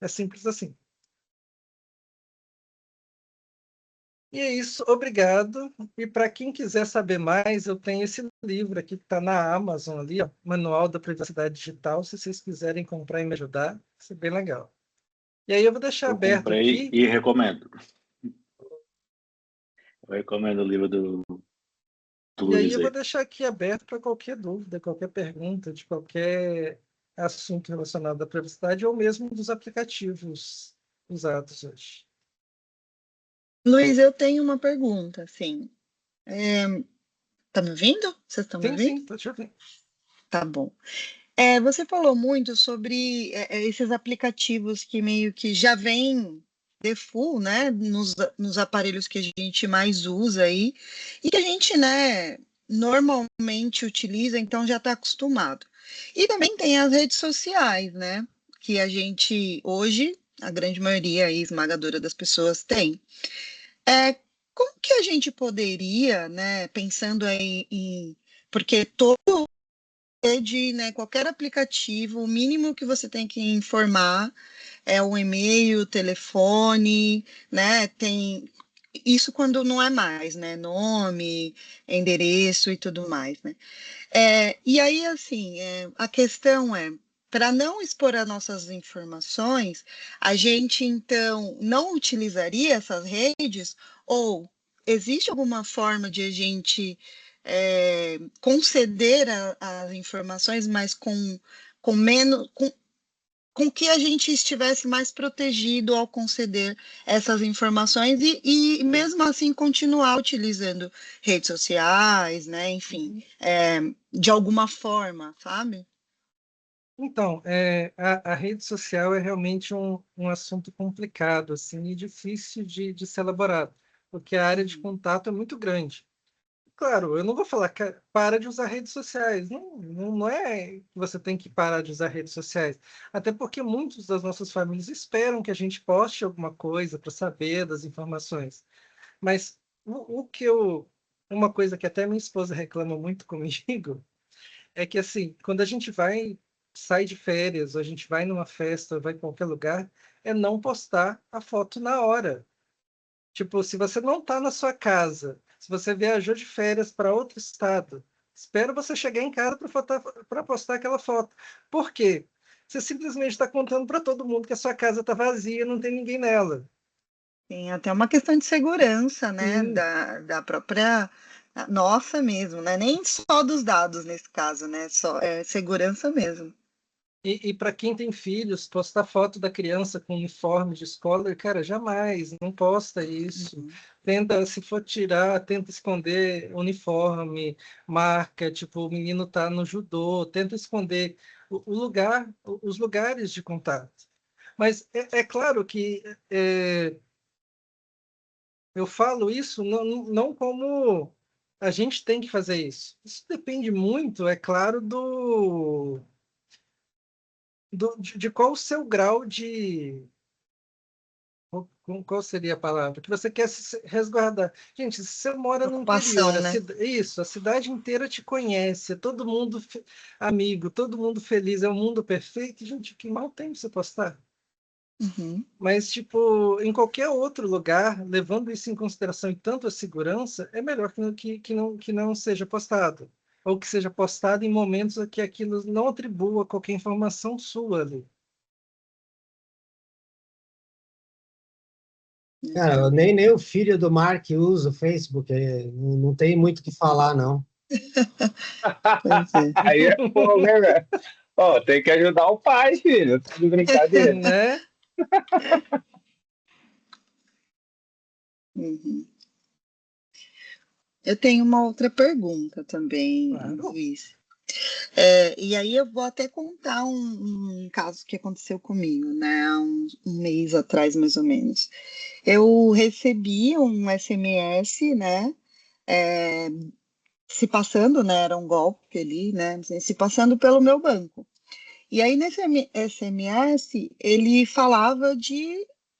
É simples assim. E é isso, obrigado. E para quem quiser saber mais, eu tenho esse livro aqui que está na Amazon ali, ó, Manual da Privacidade Digital. Se vocês quiserem comprar e me ajudar, vai ser bem legal. E aí eu vou deixar Eu aberto comprei aqui. e recomendo. Eu recomendo o livro do E aí Luiz eu vou aí. deixar aqui aberto para qualquer dúvida, qualquer pergunta, de qualquer assunto relacionado à privacidade ou mesmo dos aplicativos usados hoje. Luiz, eu tenho uma pergunta, assim. Tá me ouvindo? Vocês estão me Sim, ouvindo? estou te ouvindo. Tá bom. Você falou muito sobre esses aplicativos que meio que já vêm default, né, nos aparelhos que a gente mais usa aí, e que a gente, né, normalmente utiliza, então já está acostumado. E também tem as redes sociais, né, que a gente, hoje, a grande maioria aí, esmagadora das pessoas tem. Como que a gente poderia, né, pensando aí em porque todo rede, né, qualquer aplicativo, o mínimo que você tem que informar é o e-mail, o telefone, né? Tem isso quando não é mais, né? Nome, endereço e tudo mais, né? E aí, assim, a questão é, para não expor as nossas informações, a gente, então, não utilizaria essas redes? Ou existe alguma forma de a gente conceder as informações, mas com menos, com que a gente estivesse mais protegido ao conceder essas informações e mesmo assim continuar utilizando redes sociais, né? Enfim, de alguma forma, sabe? Então, a rede social é realmente um assunto complicado, assim, e difícil de ser elaborado, porque a área de contato é muito grande. Claro, eu não vou falar que para de usar redes sociais. Não, não é que você tem que parar de usar redes sociais. Até porque muitos das nossas famílias esperam que a gente poste alguma coisa para saber das informações. Mas o que eu. Uma coisa que até minha esposa reclama muito comigo é que, assim, quando a gente sai de férias, ou a gente vai numa festa, ou vai em qualquer lugar, é não postar a foto na hora. Tipo, se você não está na sua casa, se você viajou de férias para outro estado, espera você chegar em casa para postar aquela foto. Por quê? Você simplesmente está contando para todo mundo que a sua casa está vazia, não tem ninguém nela. Tem até uma questão de segurança, né? Sim. Da própria nossa mesmo, né? Nem só dos dados nesse caso, né? Só segurança mesmo. E para quem tem filhos, postar foto da criança com uniforme de escola, cara, jamais, não posta isso. Uhum. Tenta, se for tirar, tenta esconder uniforme, marca, tipo, o menino tá no judô, tenta esconder o lugar, os lugares de contato. Mas é claro que eu falo isso não como a gente tem que fazer isso. Isso depende muito, é claro, de qual o seu grau de. Qual seria a palavra? Que você quer se resguardar. Gente, se você mora no interior, Preocupação, né? isso, a cidade inteira te conhece, é todo mundo amigo, todo mundo feliz, é um mundo perfeito. Gente, que mal tem pra você postar. Uhum. Mas, tipo, em qualquer outro lugar, levando isso em consideração e tanto a segurança, é melhor que não seja postado. Ou que seja postado em momentos em que aquilo não atribua qualquer informação sua ali. Cara, nem o filho do Mark usa o Facebook, não tem muito o que falar, não. Pois é. Aí é fogo, né, velho? Ó, tem que ajudar o pai, filho. Tá de brincadeira. Né? Uhum. Eu tenho uma outra pergunta também, Claro. Luiz. E aí eu vou até contar um caso que aconteceu comigo, né? Há um mês atrás, mais ou menos. Eu recebi um SMS, né? Se passando, né? Era um golpe ali, né? Se passando pelo meu banco. E aí, nesse SMS, ele falava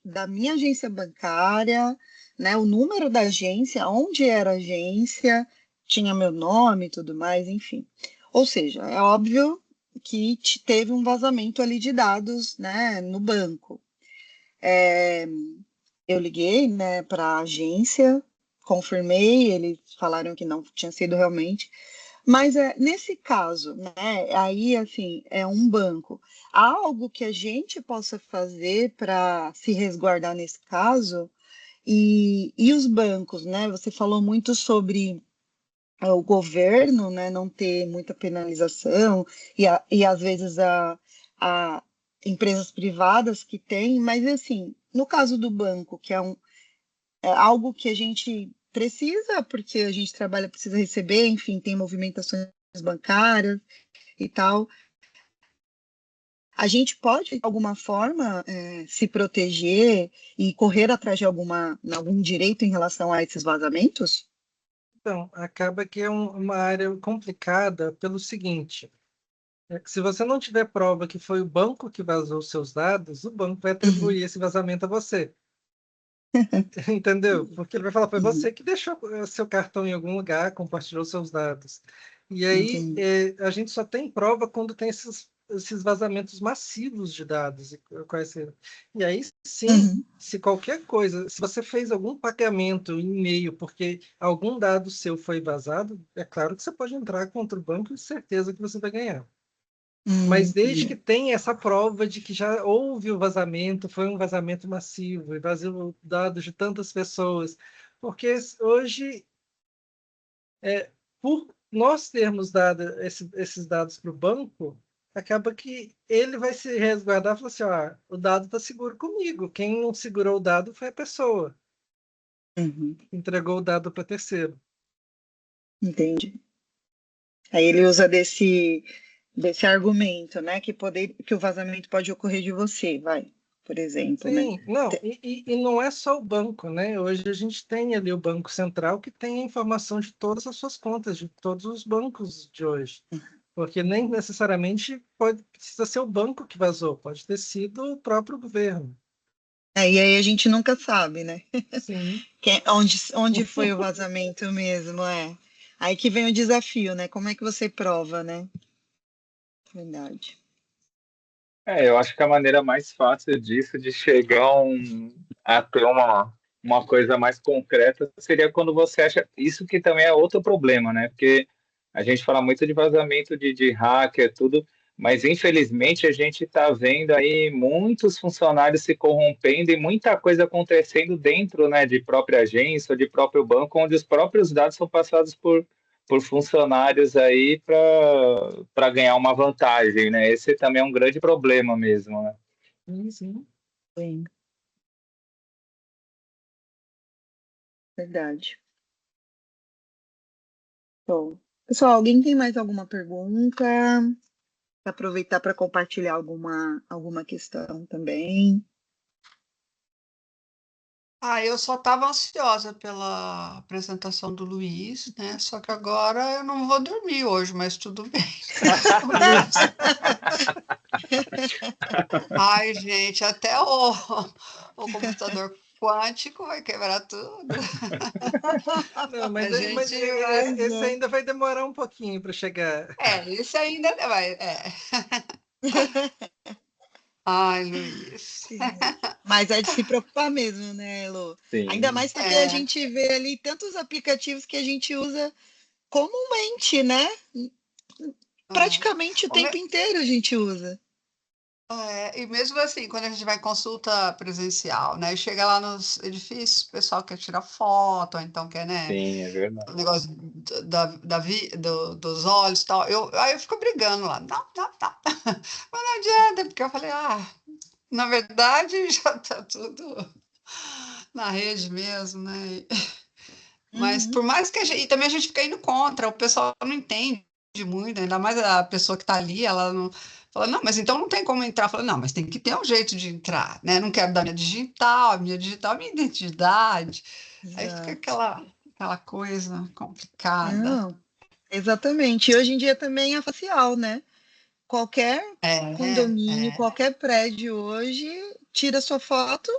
da minha agência bancária, né, o número da agência, onde era a agência, tinha meu nome e tudo mais, enfim. Ou seja, é óbvio que teve um vazamento ali de dados, né, no banco. Eu liguei, né, para a agência, confirmei, eles falaram que não tinha sido realmente. Mas nesse caso, né, aí assim, é um banco. Há algo que a gente possa fazer para se resguardar nesse caso? E os bancos, né? Você falou muito sobre o governo, né, não ter muita penalização e às vezes a empresas privadas que têm, mas assim, no caso do banco, que é algo que a gente precisa, porque a gente trabalha, precisa receber, enfim, tem movimentações bancárias e tal. A gente pode, de alguma forma, se proteger e correr atrás de algum direito em relação a esses vazamentos? Então, acaba que é uma área complicada pelo seguinte: que se você não tiver prova que foi o banco que vazou os seus dados, o banco vai Uhum, atribuir esse vazamento a você. Entendeu? Porque ele vai falar, foi uhum, você que deixou seu cartão em algum lugar, compartilhou seus dados. E aí Entendi. a gente só tem prova quando tem esses vazamentos massivos de dados. E aí sim, Uhum. se qualquer coisa, se você fez algum pagamento em e-mail porque algum dado seu foi vazado, é claro que você pode entrar contra o banco e certeza que você vai ganhar. Mas desde que Entendi. tenha essa prova de que já houve o vazamento, foi um vazamento massivo e vazou dados de tantas pessoas, porque hoje por nós termos dado esses dados para o banco, acaba que ele vai se resguardar e falar assim, o dado está seguro comigo. Quem não segurou o dado foi a pessoa, Uhum. entregou o dado para terceiro. Entendi. Aí ele usa desse argumento, né? Que o vazamento pode ocorrer de você, por exemplo, né? Sim, não, e não é só o banco, né? Hoje a gente tem ali o Banco Central que tem a informação de todas as suas contas, de todos os bancos de hoje. Porque nem necessariamente precisa ser o banco que vazou, pode ter sido o próprio governo. E aí a gente nunca sabe, né? Sim. Onde foi o vazamento mesmo, é. Aí que vem o desafio, né? Como é que você prova, né? Verdade. Eu acho que a maneira mais fácil disso, de chegar a ter uma coisa mais concreta, seria quando você acha. Isso que também é outro problema, né? Porque a gente fala muito de vazamento de hacker, tudo, mas infelizmente a gente está vendo aí muitos funcionários se corrompendo e muita coisa acontecendo dentro, né, de própria agência ou de próprio banco, onde os próprios dados são passados por funcionários aí para ganhar uma vantagem, né? Esse também é um grande problema mesmo, né? Sim. Sim, verdade. Bom, pessoal, alguém tem mais alguma pergunta? Aproveitar para compartilhar alguma questão também. Eu só estava ansiosa pela apresentação do Luiz, né? Só que agora eu não vou dormir hoje, mas tudo bem. Ai, gente, até o computador quântico vai quebrar tudo. Não, A mas gente vai. esse ainda vai demorar um pouquinho para chegar. Isso ainda vai. Ai, Luiz. Mas é de se preocupar mesmo, né, Elô? Ainda Sim, mais porque a gente vê ali tantos aplicativos que a gente usa comumente, né? Praticamente o O me- tempo inteiro a gente usa. E mesmo assim, quando a gente vai em consulta presencial, né? Chega lá nos edifícios, o pessoal quer tirar foto, ou então quer, né? sim, é O verdade. negócio dos olhos e tal. Aí eu fico brigando lá. Não, não, não. Mas não adianta, porque eu falei, na verdade já está tudo na rede mesmo, né? Mas Uhum. por mais que a gente. E também a gente fica indo contra, o pessoal não entende muito, ainda mais a pessoa que está ali, ela não. Fala, não, mas então não tem como entrar. Fala, não, mas tem que ter um jeito de entrar, né? Não quero dar minha digital, minha identidade. Aí fica Exato. aquela coisa complicada. Não, exatamente. E hoje em dia também é facial, né? Qualquer condomínio, É. qualquer prédio hoje tira sua foto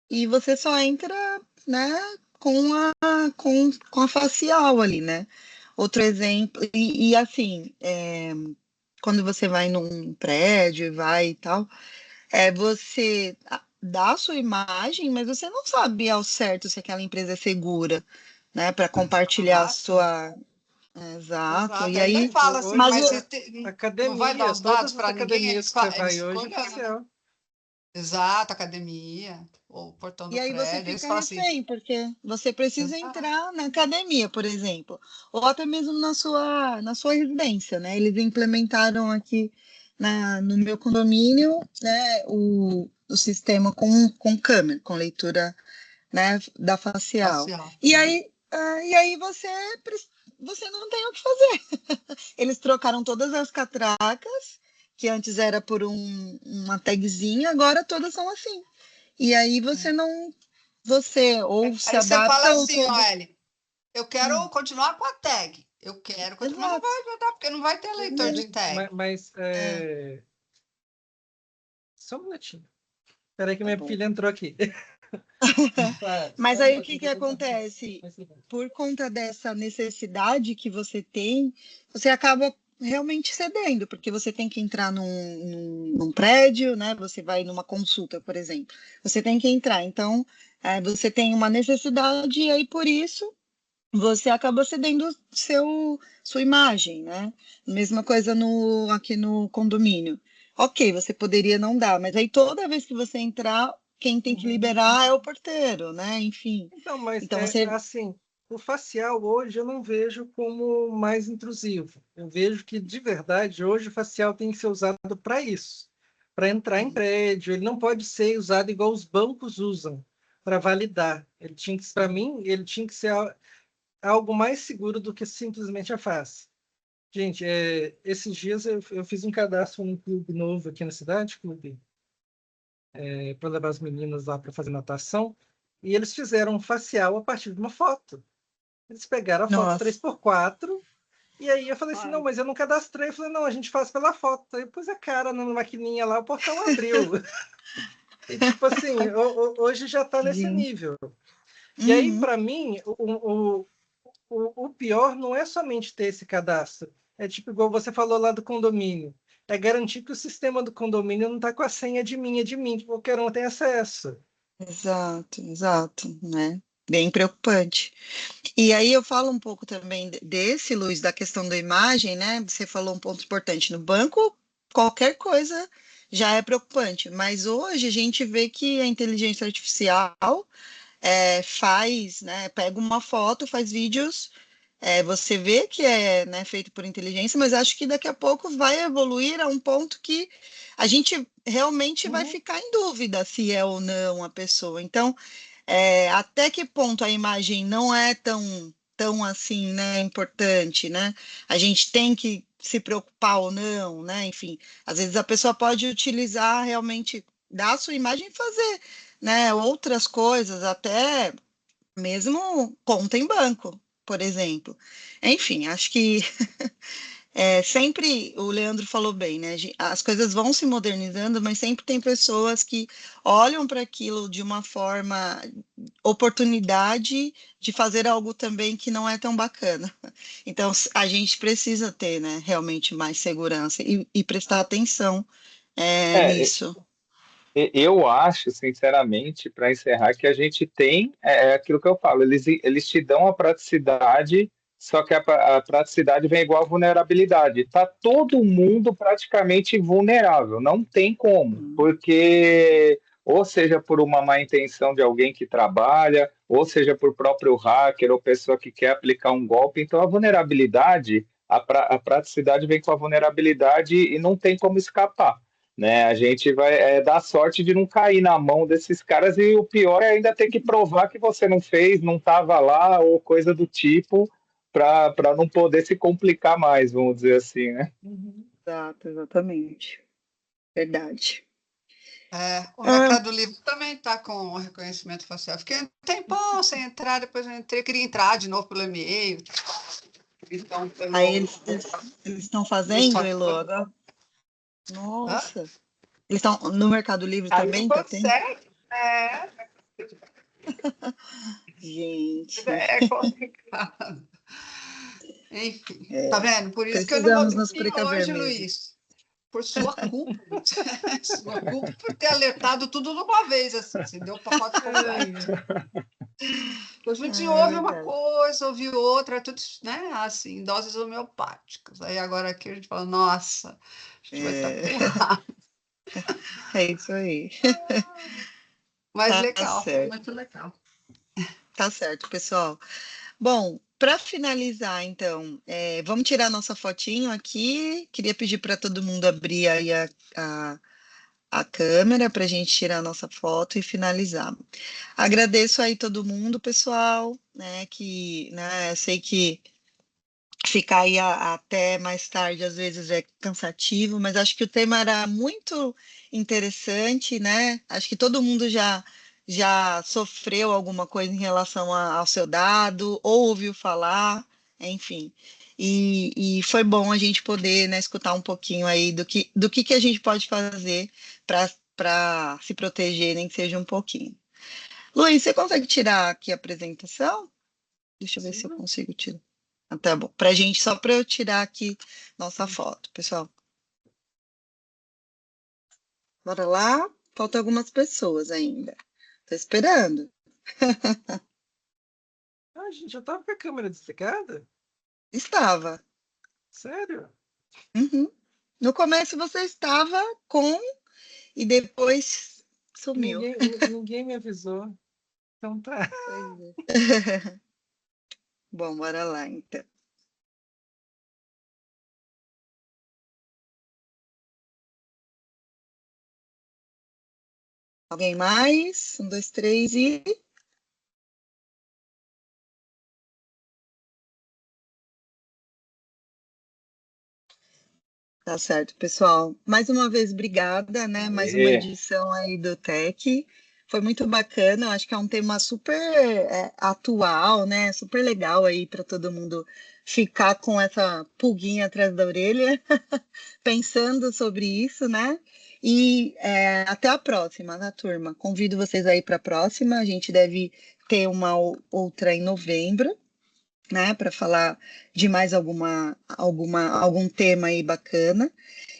e você só entra, né, com a facial ali, né? Outro exemplo, e assim, quando você vai num prédio e vai e tal, você dá a sua imagem, mas você não sabe ao certo se aquela empresa é segura, né, para compartilhar a Exato. sua. Exato. Exato. E Ainda aí, fala assim, mas mas Hoje, você não vai dar academia, os dados todas as para ninguém, academias que você eles vai ficam hoje é olhando, né? facial. Exato, academia, o portão E do aí você prédio. Eles fica falam assim, refém, porque você precisa exato. entrar na academia, por exemplo, ou até mesmo na sua residência, né? Eles implementaram aqui no meu condomínio, né, o sistema com câmera, com leitura, né, da facial. Facial. E aí você não tem o que fazer. Eles trocaram todas as catracas, que antes era por uma tagzinha, agora todas são assim. E aí você ou se Aí você fala adapta ou assim, todo. Noelle, eu quero continuar com a tag. Eu quero continuar, mas não Exato. vai adiantar, porque não vai ter leitor de tag. Mas É, só um minutinho. Espera aí que tá minha bom. filha entrou aqui. Mas aí o que que acontece? Por conta dessa necessidade que você tem, você acaba realmente cedendo, porque você tem que entrar num prédio, né? Você vai numa consulta, por exemplo. Você tem que entrar. Então, você tem uma necessidade e aí por isso você acaba cedendo sua imagem, né? Mesma coisa aqui no condomínio. Ok, você poderia não dar, mas aí toda vez que você entrar, quem tem que liberar é o porteiro, né? Enfim. Então, mas Então você. assim, o facial hoje eu não vejo como mais intrusivo. Eu vejo que, de verdade, hoje o facial tem que ser usado para isso, para entrar em prédio. Ele não pode ser usado igual os bancos usam, para validar. Para mim, ele tinha que ser algo mais seguro do que simplesmente a face. Gente, esses dias eu fiz um cadastro num clube novo aqui na cidade, clube, para levar as meninas lá para fazer natação, e eles fizeram um facial a partir de uma foto. Eles pegaram a foto Nossa. 3x4, e aí eu falei assim, não, mas eu não cadastrei. Eu falei, não, a gente faz pela foto. Aí eu pus a cara na maquininha lá, o portão abriu. E tipo assim, hoje já está nesse nível. E aí, para mim, o pior não é somente ter esse cadastro. É tipo igual você falou lá do condomínio. É garantir que o sistema do condomínio não está com a senha de mim, que qualquer um tem acesso. Exato, né? Bem preocupante. E aí eu falo um pouco também desse, Luiz, da questão da imagem, né? Você falou um ponto importante. No banco, qualquer coisa já é preocupante, mas hoje a gente vê que a inteligência artificial faz, né? Pega uma foto, faz vídeos, você vê que é, né, feito por inteligência, mas acho que daqui a pouco vai evoluir a um ponto que a gente realmente vai ficar em dúvida se é ou não a pessoa. Então, até que ponto a imagem não é tão assim, né, importante, né? A gente tem que se preocupar ou não, né? Enfim, às vezes a pessoa pode utilizar realmente da sua imagem e fazer, né, outras coisas, até mesmo conta em banco, por exemplo. Enfim, acho que sempre o Leandro falou bem, né? As coisas vão se modernizando, mas sempre tem pessoas que olham para aquilo de uma forma, oportunidade de fazer algo também que não é tão bacana. Então, a gente precisa ter, né, realmente mais segurança e prestar atenção É, nisso. eu acho, sinceramente, para encerrar, que a gente tem aquilo que eu falo, eles te dão a praticidade, só que a praticidade vem igual a vulnerabilidade. Está todo mundo praticamente vulnerável, não tem como, porque ou seja por uma má intenção de alguém que trabalha, ou seja por próprio hacker ou pessoa que quer aplicar um golpe. Então a vulnerabilidade, a praticidade vem com a vulnerabilidade e não tem como escapar, né? A gente vai dar sorte de não cair na mão desses caras e o pior é ainda ter que provar que você não fez, não estava lá ou coisa do tipo para não poder se complicar mais, vamos dizer assim, né? Exato, exatamente. Verdade. O Mercado Livre também está com o reconhecimento facial. Fiquei um tempão sem entrar, depois eu entrei, queria entrar de novo pelo e-mail. Então, Aí eles estão fazendo, Elô, agora? Nossa. Eles estão no Mercado Livre Aí também, não tá tendo? consegue. Gente. É complicado. Enfim, tá vendo? Por isso que eu não vou Precisamos nos dormir precaver hoje, mesmo. Luiz. Por sua culpa. Sua culpa por ter alertado tudo de uma vez, assim. Você deu o pacote completo. A gente ouve uma coisa, ouve outra, tudo, né? Assim, doses homeopáticas. Aí agora aqui a gente fala, nossa, a gente vai estar ferrado. É isso aí. Mas Tá legal, certo. muito legal. Tá certo, pessoal. Bom, para finalizar, então, vamos tirar nossa fotinho aqui. Queria pedir para todo mundo abrir aí a câmera para a gente tirar a nossa foto e finalizar. Agradeço aí todo mundo, pessoal, né? Que, né, eu sei que ficar aí até mais tarde às vezes é cansativo, mas acho que o tema era muito interessante, né? Acho que todo mundo já sofreu alguma coisa em relação ao seu dado, ou ouviu falar, enfim. E foi bom a gente poder, né, escutar um pouquinho aí do que a gente pode fazer para se proteger, nem que seja um pouquinho. Luiz, você consegue tirar aqui a apresentação? Deixa eu ver se eu consigo tirar. Ah, tá bom. Pra gente, só para eu tirar aqui nossa foto, pessoal. Bora lá. Faltam algumas pessoas ainda. Tô esperando. Ah, gente, já tava com a câmera desligada? Estava. Sério? Uhum. No começo você estava com e depois sumiu. Ninguém me avisou. Então tá. Pois é. Bom, bora lá então. Alguém mais? 1, 2, 3 e. Tá certo, pessoal. Mais uma vez, obrigada, né? Mais uma edição aí do Tech. Foi muito bacana, eu acho que é um tema super atual, né? Super legal aí para todo mundo ficar com essa pulguinha atrás da orelha, pensando sobre isso, né? E até a próxima, tá, turma? Convido vocês aí para a próxima. A gente deve ter uma outra em novembro, né, para falar de mais algum tema aí bacana.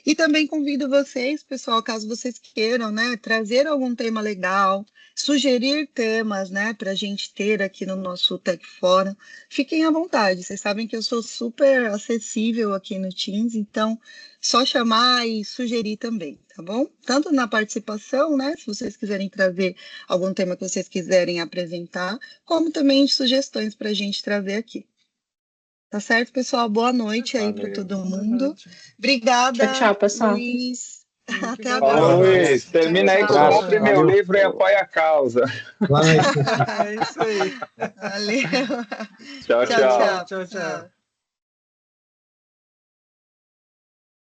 E também convido vocês, pessoal, caso vocês queiram, né, trazer algum tema legal, sugerir temas, né, para a gente ter aqui no nosso Tech Fórum, fiquem à vontade. Vocês sabem que eu sou super acessível aqui no Teams, então só chamar e sugerir também, tá bom? Tanto na participação, né, se vocês quiserem trazer algum tema que vocês quiserem apresentar, como também sugestões para a gente trazer aqui. Tá certo, pessoal? Boa noite aí para todo mundo. Obrigada, Tchau, pessoal. Luiz. Até a Fala, próxima. Luiz. Termina aí, compre meu Valeu. livro e apoia a causa. Vai. É isso aí. Valeu. Tchau, tchau. Tchau, tchau.